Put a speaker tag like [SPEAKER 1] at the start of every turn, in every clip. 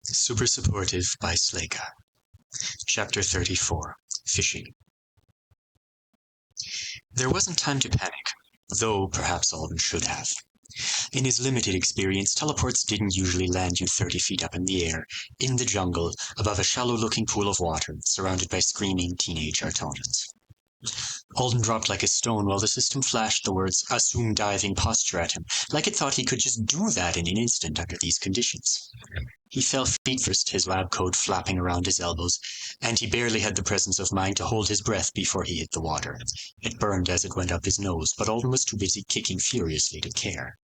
[SPEAKER 1] Super Supportive by Sleyca. Chapter 34. Fishing. There wasn't time to panic, though perhaps Alden should have. In his limited experience, teleports didn't usually land you 30 feet up in the air, in the jungle, above a shallow-looking pool of water, surrounded by screaming teenage Artonans. Alden dropped like a stone while the system flashed the words, "Assume diving posture" at him, like it thought he could just do that in an instant under these conditions. He fell feet first, his lab coat flapping around his elbows, and he barely had the presence of mind to hold his breath before he hit the water. It burned as it went up his nose, but Alden was too busy kicking furiously to care.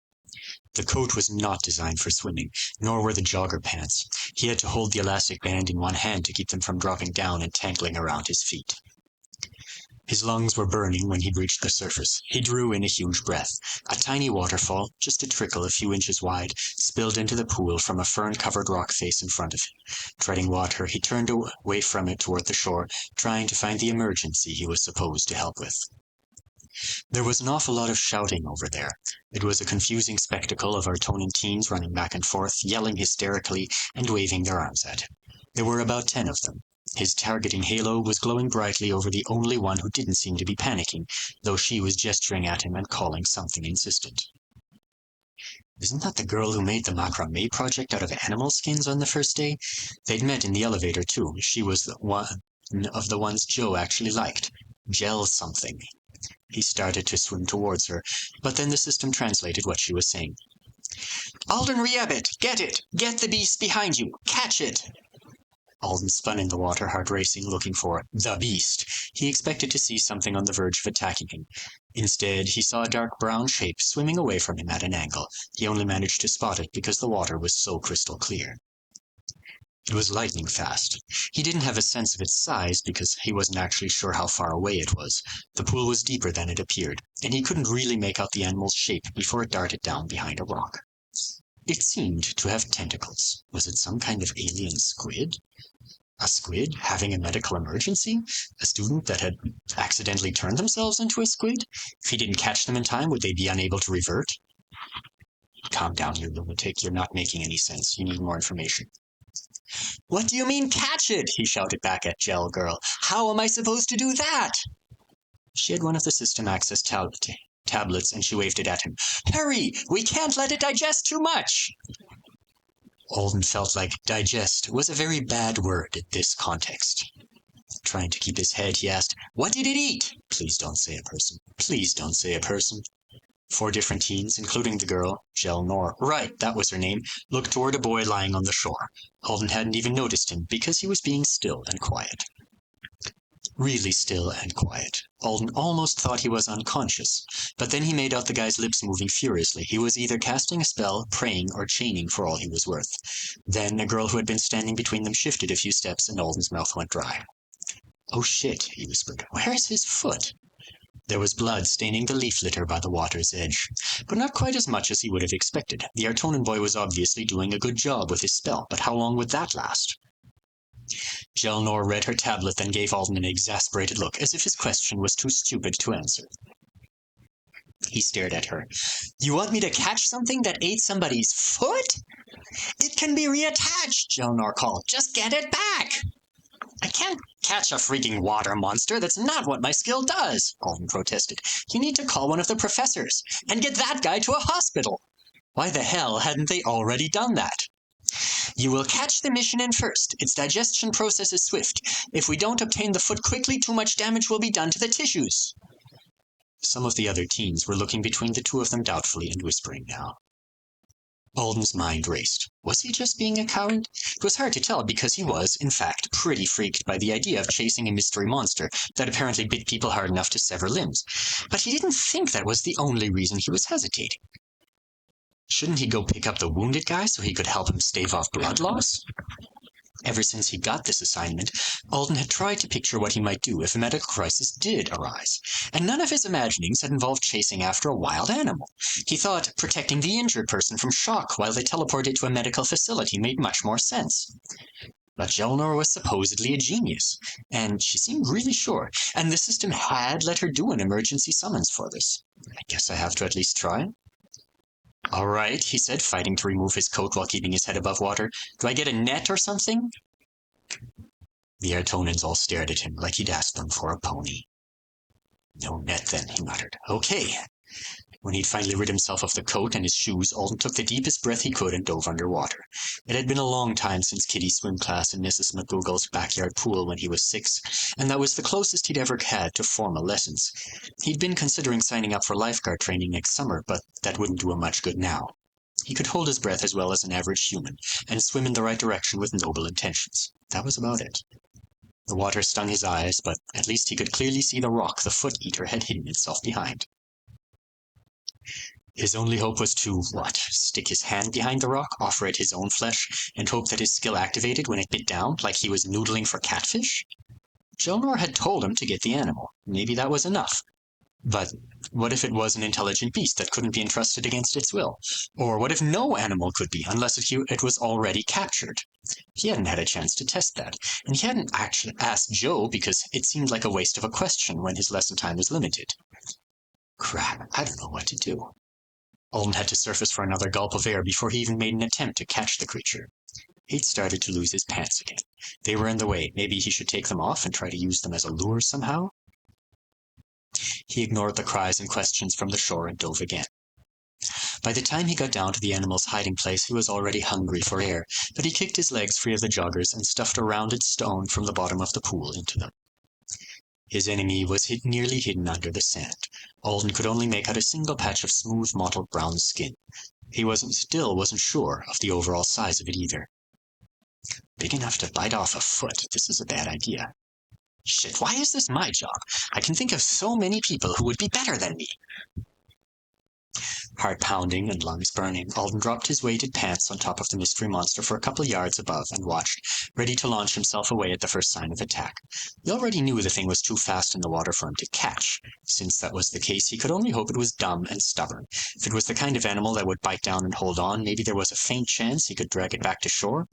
[SPEAKER 1] The coat was not designed for swimming, nor were the jogger pants. He had to hold the elastic band in one hand to keep them from dropping down and tangling around his feet. His lungs were burning when he reached the surface. He drew in a huge breath. A tiny waterfall, just a trickle a few inches wide, spilled into the pool from a fern-covered rock face in front of him. Treading water, he turned away from it toward the shore, trying to find the emergency he was supposed to help with. There was an awful lot of shouting over there. It was a confusing spectacle of Artonan teens running back and forth, yelling hysterically and waving their arms at him. There were about 10 of them. His targeting halo was glowing brightly over the only one who didn't seem to be panicking, though she was gesturing at him and calling something insistent. Isn't that the girl who made the macrame project out of animal skins on the first day? They'd met in the elevator, too. She was one of the ones Joe actually liked. Gel something. He started to swim towards her, but then the system translated what she was saying. "Alden Reabbit, get it! Get the beast behind you! Catch it!" Alden spun in the water, heart racing, looking for the beast. He expected to see something on the verge of attacking him. Instead, he saw a dark brown shape swimming away from him at an angle. He only managed to spot it because the water was so crystal clear. It was lightning fast. He didn't have a sense of its size because he wasn't actually sure how far away it was. The pool was deeper than it appeared, and he couldn't really make out the animal's shape before it darted down behind a rock. It seemed to have tentacles. Was it some kind of alien squid? A squid having a medical emergency? A student that had accidentally turned themselves into a squid? If he didn't catch them in time, would they be unable to revert? Calm down, you lunatic. You're not making any sense. You need more information. "What do you mean, catch it?" he shouted back at Gel Girl. "How am I supposed to do that?" She had one of the system access tablets, and she waved it at him. "Hurry! We can't let it digest too much!" Alden felt like digest was a very bad word in this context. Trying to keep his head, he asked, "What did it eat?" "Please don't say a person. Please don't say a person." 4 different teens, including the girl, Gel Nor, right, that was her name, looked toward a boy lying on the shore. Alden hadn't even noticed him because he was being still and quiet. Really still and quiet. Alden almost thought he was unconscious, but then he made out the guy's lips moving furiously. He was either casting a spell, praying, or chaining for all he was worth. Then a girl who had been standing between them shifted a few steps and Alden's mouth went dry. "Oh shit," he whispered. "Where's his foot?" There was blood staining the leaf litter by the water's edge, but not quite as much as he would have expected. The Artonan boy was obviously doing a good job with his spell, but how long would that last? Gelnor read her tablet, then gave Alden an exasperated look, as if his question was too stupid to answer. He stared at her. "You want me to catch something that ate somebody's foot?" "It can be reattached," Gelnor called. "Just get it back." "I can't catch a freaking water monster. That's not what my skill does," Alden protested. "You need to call one of the professors and get that guy to a hospital." Why the hell hadn't they already done that? "You will catch the mission in first. Its digestion process is swift. If we don't obtain the foot quickly, too much damage will be done to the tissues." Some of the other teens were looking between the two of them doubtfully and whispering now. Alden's mind raced. Was he just being a coward? It was hard to tell because he was, in fact, pretty freaked by the idea of chasing a mystery monster that apparently bit people hard enough to sever limbs. But he didn't think that was the only reason he was hesitating. Shouldn't he go pick up the wounded guy so he could help him stave off blood loss? Ever since he got this assignment, Alden had tried to picture what he might do if a medical crisis did arise, and none of his imaginings had involved chasing after a wild animal. He thought protecting the injured person from shock while they teleported to a medical facility made much more sense. But Gelnor was supposedly a genius, and she seemed really sure, and the system had let her do an emergency summons for this. I guess I have to at least try. All right, he said, fighting to remove his coat while keeping his head above water. Do I get a net or something? The Airtonans all stared at him like he'd asked them for a pony. No net then, he muttered. Okay. When he'd finally rid himself of the coat and his shoes, Alden took the deepest breath he could and dove underwater. It had been a long time since Kitty's swim class in Mrs. McGoogle's backyard pool when he was 6, and that was the closest he'd ever had to formal lessons. He'd been considering signing up for lifeguard training next summer, but that wouldn't do him much good now. He could hold his breath as well as an average human, and swim in the right direction with noble intentions. That was about it. The water stung his eyes, but at least he could clearly see the rock the foot-eater had hidden itself behind. His only hope was to, stick his hand behind the rock, offer it his own flesh, and hope that his skill activated when it bit down, like he was noodling for catfish? Jelnor had told him to get the animal. Maybe that was enough. But what if it was an intelligent beast that couldn't be entrusted against its will? Or what if no animal could be, unless it was already captured? He hadn't had a chance to test that, and he hadn't actually asked Joe because it seemed like a waste of a question when his lesson time was limited. Crap, I don't know what to do. Alden had to surface for another gulp of air before he even made an attempt to catch the creature. He'd started to lose his pants again. They were in the way. Maybe he should take them off and try to use them as a lure somehow? He ignored the cries and questions from the shore and dove again. By the time he got down to the animal's hiding place, he was already hungry for air, but he kicked his legs free of the joggers and stuffed a rounded stone from the bottom of the pool into them. His enemy was nearly hidden under the sand. Alden could only make out a single patch of smooth, mottled brown skin. He wasn't sure of the overall size of it either. Big enough to bite off a foot. This is a bad idea. Shit, why is this my job? I can think of so many people who would be better than me. Heart pounding and lungs burning, Alden dropped his weighted pants on top of the mystery monster for a couple yards above and watched, ready to launch himself away at the first sign of attack. He already knew the thing was too fast in the water for him to catch. Since that was the case, he could only hope it was dumb and stubborn. If it was the kind of animal that would bite down and hold on, maybe there was a faint chance he could drag it back to shore.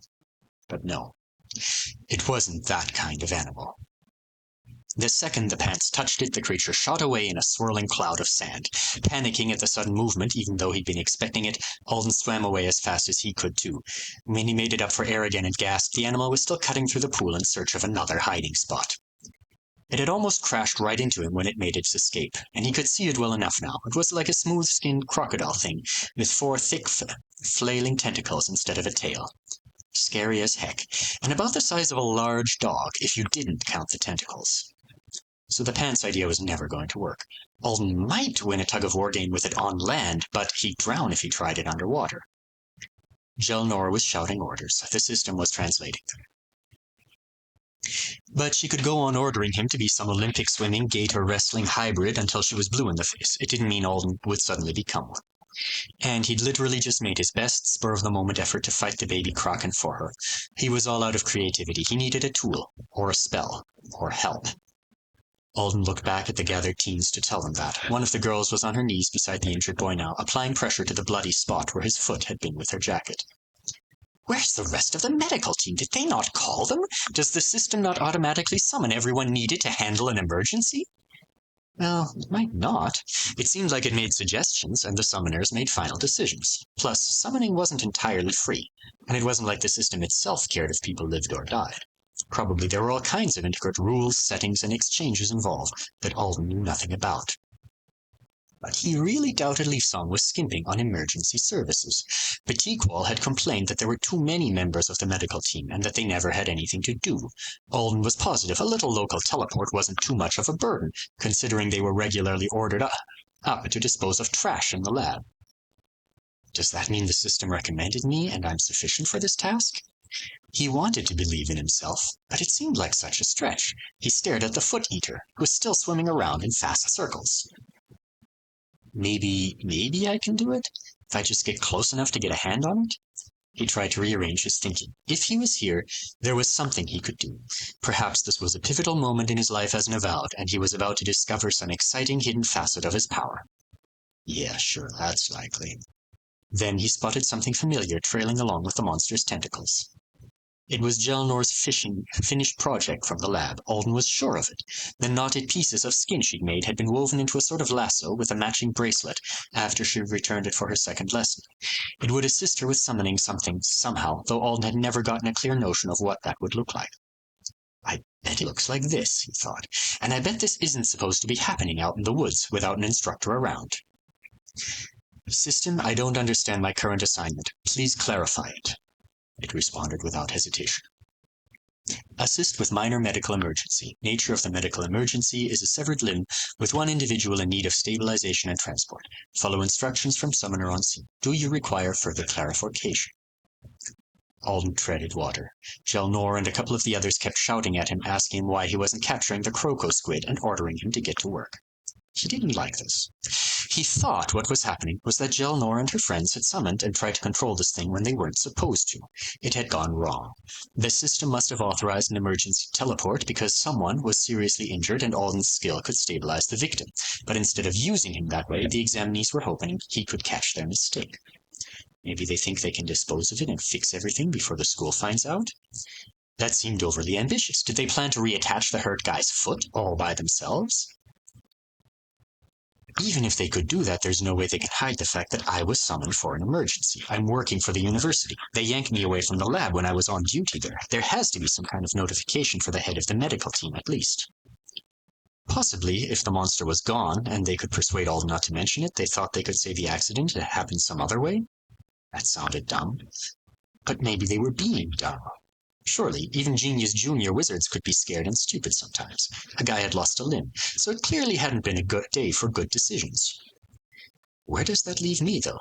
[SPEAKER 1] But no, it wasn't that kind of animal. The second the pants touched it, the creature shot away in a swirling cloud of sand. Panicking at the sudden movement, even though he'd been expecting it, Alden swam away as fast as he could too. When he made it up for air again and gasped, the animal was still cutting through the pool in search of another hiding spot. It had almost crashed right into him when it made its escape, and he could see it well enough now. It was like a smooth-skinned crocodile thing, with 4 thick, flailing tentacles instead of a tail. Scary as heck, and about the size of a large dog, if you didn't count the tentacles. So the pants idea was never going to work. Alden might win a tug-of-war game with it on land, but he'd drown if he tried it underwater. Jelnor was shouting orders. The system was translating them. But she could go on ordering him to be some Olympic swimming, gator wrestling hybrid until she was blue in the face. It didn't mean Alden would suddenly become one. And he'd literally just made his best spur-of-the-moment effort to fight the baby Kraken for her. He was all out of creativity. He needed a tool, or a spell, or help. Alden looked back at the gathered teens to tell them that. One of the girls was on her knees beside the injured boy now, applying pressure to the bloody spot where his foot had been with her jacket. Where's the rest of the medical team? Did they not call them? Does the system not automatically summon everyone needed to handle an emergency? Well, it might not. It seemed like it made suggestions, and the summoners made final decisions. Plus, summoning wasn't entirely free, and it wasn't like the system itself cared if people lived or died. Probably there were all kinds of intricate rules, settings, and exchanges involved that Alden knew nothing about. But he really doubted Leafsong was skimping on emergency services. Petiqual had complained that there were too many members of the medical team and that they never had anything to do. Alden was positive a little local teleport wasn't too much of a burden, considering they were regularly ordered up to dispose of trash in the lab. Does that mean the system recommended me and I'm sufficient for this task? He wanted to believe in himself, but it seemed like such a stretch. He stared at the foot-eater, who was still swimming around in fast circles. Maybe I can do it? If I just get close enough to get a hand on it? He tried to rearrange his thinking. If he was here, there was something he could do. Perhaps this was a pivotal moment in his life as an avowed, and he was about to discover some exciting hidden facet of his power. Yeah, sure, that's likely. Then he spotted something familiar trailing along with the monster's tentacles. It was Gelnor's finished project from the lab. Alden was sure of it. The knotted pieces of skin she'd made had been woven into a sort of lasso with a matching bracelet after she returned it for her second lesson. It would assist her with summoning something somehow, though Alden had never gotten a clear notion of what that would look like. I bet it looks like this, he thought, and I bet this isn't supposed to be happening out in the woods without an instructor around. System, I don't understand my current assignment. Please clarify it. It responded without hesitation. Assist with minor medical emergency. Nature of the medical emergency is a severed limb with one individual in need of stabilization and transport. Follow instructions from summoner on scene. Do you require further clarification? Alden treaded water. Gelnor and a couple of the others kept shouting at him, asking him why he wasn't capturing the croco squid and ordering him to get to work. He didn't like this. He thought what was happening was that Gelnor and her friends had summoned and tried to control this thing when they weren't supposed to. It had gone wrong. The system must have authorized an emergency teleport because someone was seriously injured and Alden's skill could stabilize the victim. But instead of using him that way, the examinees were hoping he could catch their mistake. Maybe they think they can dispose of it and fix everything before the school finds out? That seemed overly ambitious. Did they plan to reattach the hurt guy's foot all by themselves? Even if they could do that, there's no way they can hide the fact that I was summoned for an emergency. I'm working for the university. They yanked me away from the lab when I was on duty there. There has to be some kind of notification for the head of the medical team, at least. Possibly, if the monster was gone, and they could persuade Alden not to mention it, they thought they could say the accident had happened some other way? That sounded dumb. But maybe they were being dumb. Surely, even genius junior wizards could be scared and stupid sometimes. A guy had lost a limb, so it clearly hadn't been a good day for good decisions. Where does that leave me, though?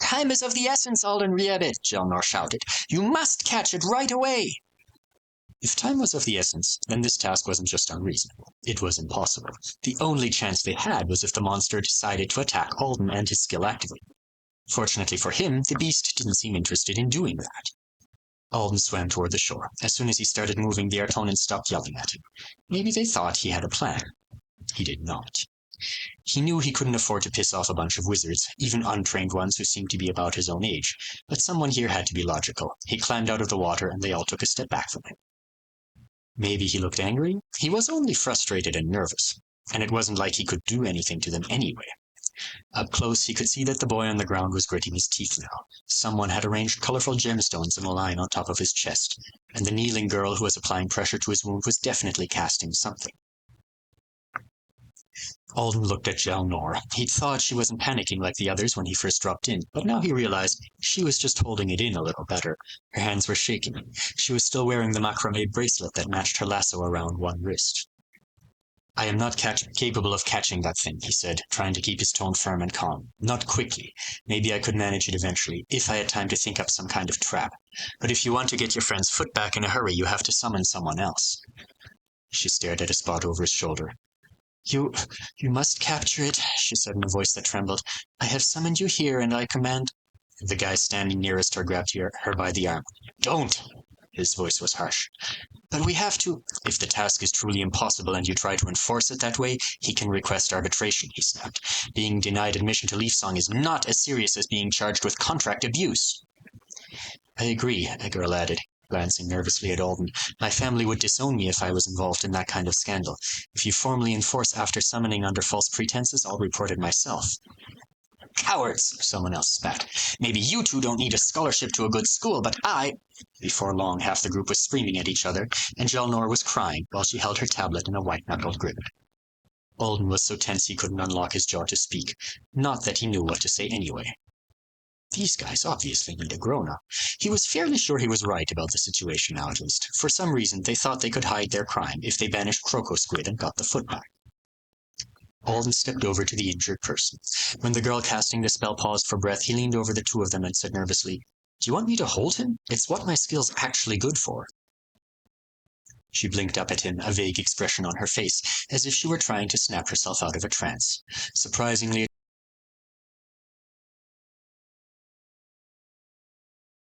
[SPEAKER 1] Time is of the essence, Alden Riebit, Gelnor shouted. You must catch it right away! If time was of the essence, then this task wasn't just unreasonable. It was impossible. The only chance they had was if the monster decided to attack Alden and his skill actively. Fortunately for him, the beast didn't seem interested in doing that. Alden swam toward the shore. As soon as he started moving, the Artonan stopped yelling at him. Maybe they thought he had a plan. He did not. He knew he couldn't afford to piss off a bunch of wizards, even untrained ones who seemed to be about his own age, but someone here had to be logical. He climbed out of the water, and they all took a step back from him. Maybe he looked angry? He was only frustrated and nervous, and it wasn't like he could do anything to them anyway. Up close, he could see that the boy on the ground was gritting his teeth now. Someone had arranged colorful gemstones in a line on top of his chest, and the kneeling girl who was applying pressure to his wound was definitely casting something. Alden looked at Gelnor. He'd thought she wasn't panicking like the others when he first dropped in, but now he realized she was just holding it in a little better. Her hands were shaking. She was still wearing the macrame bracelet that matched her lasso around one wrist. I am not capable of catching that thing, he said, trying to keep his tone firm and calm. Not quickly. Maybe I could manage it eventually, if I had time to think up some kind of trap. But if you want to get your friend's foot back in a hurry, you have to summon someone else. She stared at a spot over his shoulder. You must capture it, she said in a voice that trembled. I have summoned you here, and I command... The guy standing nearest her grabbed her by the arm. Don't! His voice was harsh. But we have to... If the task is truly impossible and you try to enforce it that way, he can request arbitration, he snapped. Being denied admission to Leafsong is not as serious as being charged with contract abuse. I agree, a girl added, glancing nervously at Alden. My family would disown me if I was involved in that kind of scandal. If you formally enforce after summoning under false pretenses, I'll report it myself. Cowards, someone else spat. Maybe you two don't need a scholarship to a good school, but I... Before long, half the group was screaming at each other, and Gelnor was crying while she held her tablet in a white-knuckled grip. Alden was so tense he couldn't unlock his jaw to speak. Not that he knew what to say anyway. These guys obviously need a grown-up. He was fairly sure he was right about the situation now, at least. For some reason, they thought they could hide their crime if they banished Croco Squid and got the foot back. Alden stepped over to the injured person. When the girl casting the spell paused for breath, he leaned over the two of them and said nervously, Do you want me to hold him? It's what my skill's actually good for. She blinked up at him, a vague expression on her face, as if she were trying to snap herself out of a trance. Surprisingly,